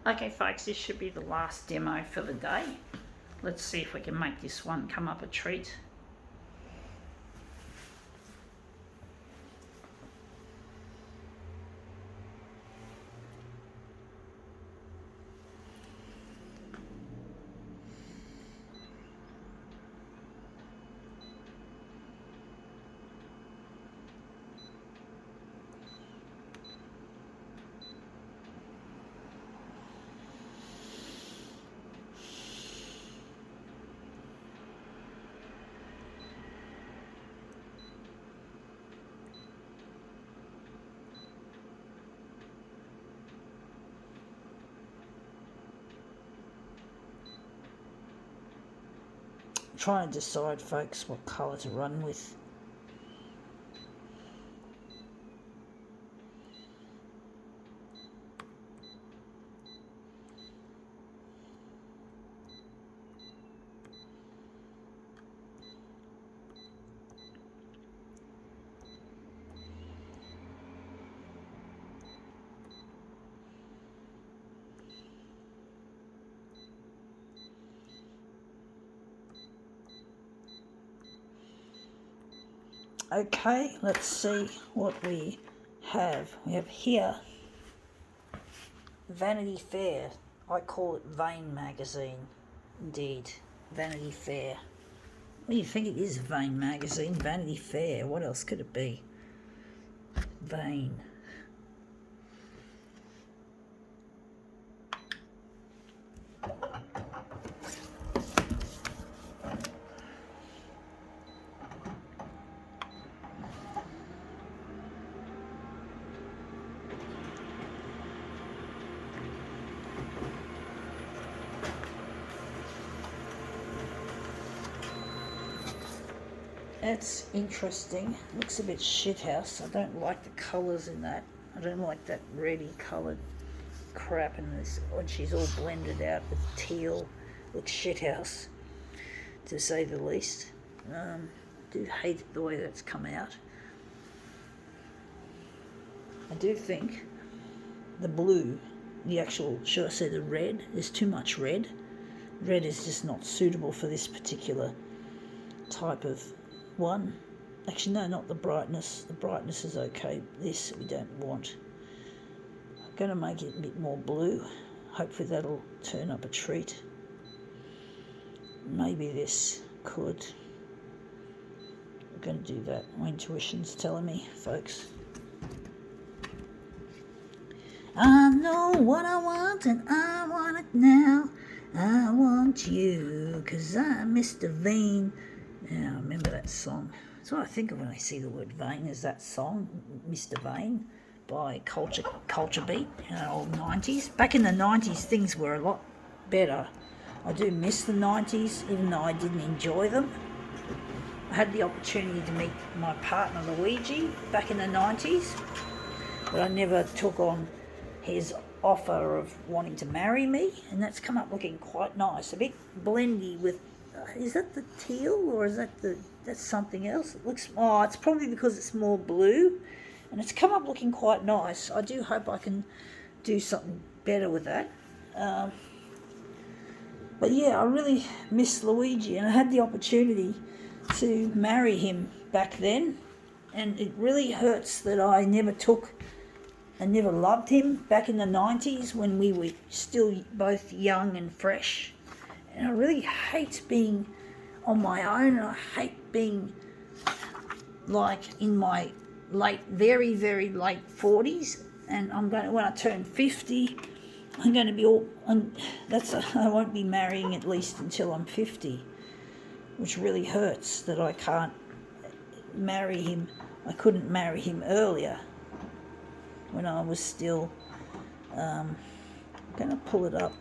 Okay folks, this should be the last demo for the day. Let's see if we can make this one come up a treat. Trying to decide, folks, what colour to run with. Okay, let's see what we have. We have here Vanity Fair. I call it Vain magazine. Indeed, Vanity Fair. What do you think it is, Vain magazine? Vanity Fair. What else could it be? Vain. That's interesting. Looks a bit shithouse. I don't like the colours in that. I don't like that reddy coloured crap in this. When she's all blended out with teal. Looks shithouse, to say the least. I do hate the way that's come out. I do think the blue, the actual, should I say the red, there's too much red. Red is just not suitable for this particular type of one. Actually, no, not the brightness. The brightness is okay. This we don't want. I'm going to make it a bit more blue. Hopefully that'll turn up a treat. Maybe this could. I'm going to do that. My intuition's telling me, folks. I know what I want and I want it now. I want you, 'cause I'm Mr. Vain. Yeah, I remember that song. That's what I think of when I see the word vain, is that song, Mr. Vain, by Culture Beat, old 90s. Back in the 90s, things were a lot better. I do miss the 90s, even though I didn't enjoy them. I had the opportunity to meet my partner Luigi back in the 90s, but I never took on his offer of wanting to marry me, and that's come up looking quite nice. A bit blendy with, is that the teal or is that's something else? It looks, it's probably because it's more blue, and it's come up looking quite nice. I do hope I can do something better with that. But yeah, I really miss Luigi, and I had the opportunity to marry him back then, and it really hurts that I never loved him back in the 90s when we were still both young and fresh. And I really hate being on my own, and I hate being like in my very, very late 40s. And when I turn 50, I'm going to be I won't be marrying at least until I'm 50, which really hurts that I can't marry him. I couldn't marry him earlier when I was still, I'm going to pull it up.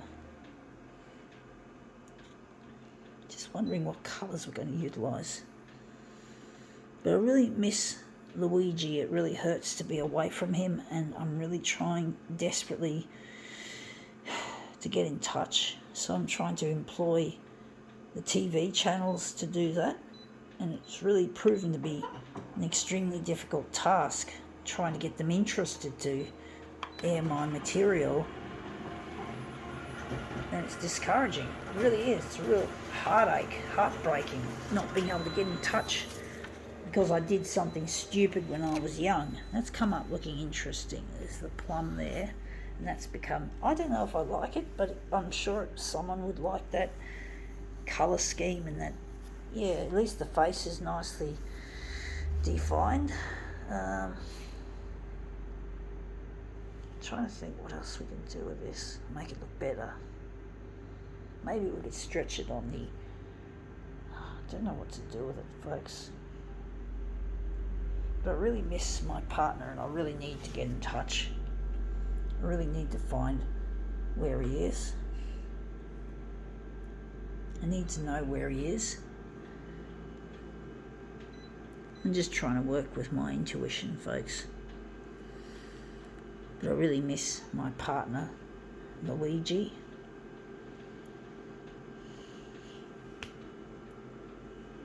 Just wondering what colours we're going to utilise. But I really miss Luigi. It really hurts to be away from him, and I'm really trying desperately to get in touch. So I'm trying to employ the TV channels to do that, and it's really proven to be an extremely difficult task, trying to get them interested to air my material. And it's discouraging. It really is. It's a real heartbreaking, not being able to get in touch because I did something stupid when I was young. That's come up looking interesting. There's the plum there, and that's become, I don't know if I like it, but I'm sure someone would like that colour scheme and that, yeah, at least the face is nicely defined. Trying to think what else we can do with this, make it look better. Maybe we could stretch it on the, I don't know what to do with it, folks. But I really miss my partner and I really need to get in touch. I really need to find where he is. I need to know where he is. I'm just trying to work with my intuition, folks. But I really miss my partner, Luigi. It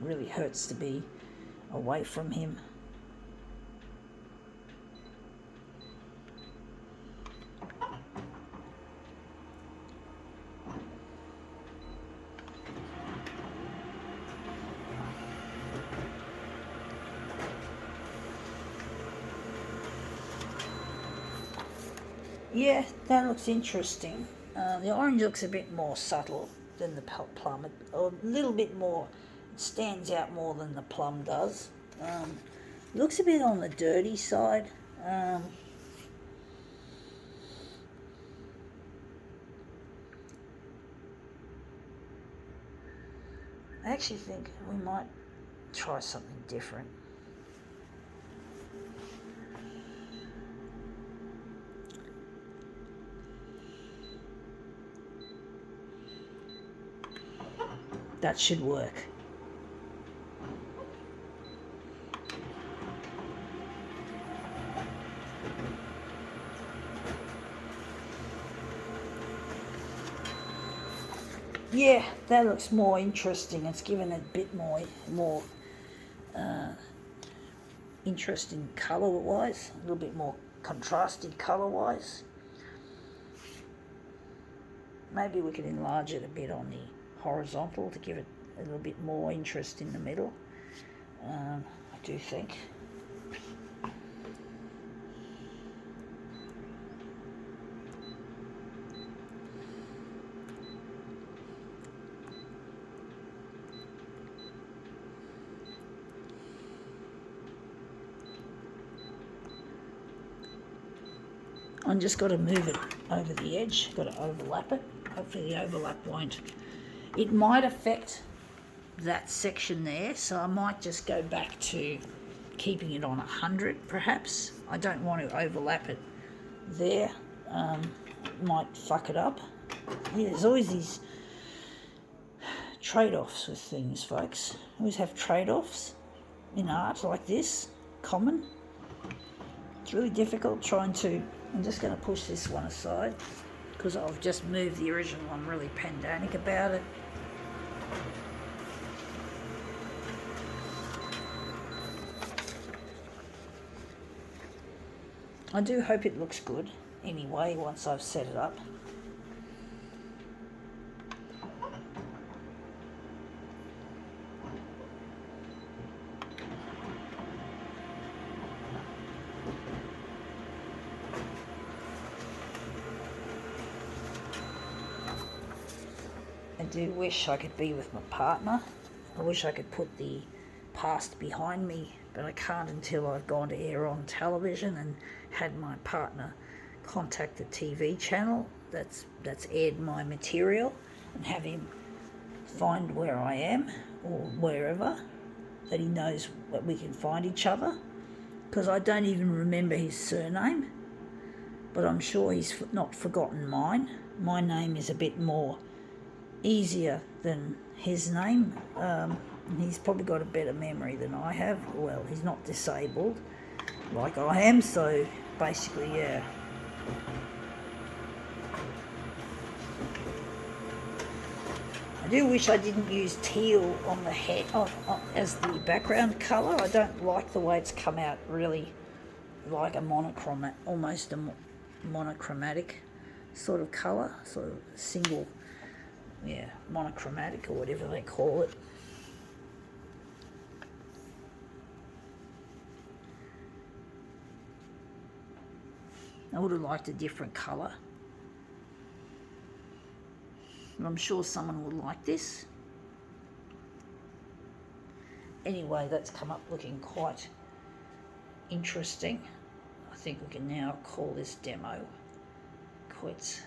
really hurts to be away from him. Yeah, that looks interesting. The orange looks a bit more subtle than the plum, a little bit more, it stands out more than the plum does. Looks a bit on the dirty side. I actually think we might try something different. That should work. Yeah, that looks more interesting. It's given it a bit more interesting colour-wise, a little bit more contrasted colour-wise. Maybe we could enlarge it a bit on the horizontal to give it a little bit more interest in the middle. I do think. I'm just got to move it over the edge, got to overlap it. Hopefully the overlap won't. It might affect that section there, so I might just go back to keeping it on 100 perhaps. I don't want to overlap it there. Might fuck it up. Yeah, there's always these trade-offs with things, folks. Always have trade-offs in art like this, common. It's really difficult trying to, I'm just going to push this one aside because I've just moved the original. I'm really pedantic about it. I do hope it looks good anyway once I've set it up. I do wish I could be with my partner. I wish I could put the past behind me, but I can't until I've gone to air on television and had my partner contact the TV channel that's aired my material and have him find where I am or wherever, that he knows that we can find each other, because I don't even remember his surname, but I'm sure he's not forgotten mine. My name is a bit more easier than his name. He's probably got a better memory than I have. Well, he's not disabled like I am, so basically, yeah. I do wish I didn't use teal on the head as the background colour. I don't like the way it's come out, really like a monochromatic, almost a monochromatic sort of colour, sort of single, monochromatic or whatever they call it. I would have liked a different colour. I'm sure someone would like this. Anyway, that's come up looking quite interesting. I think we can now call this demo quits.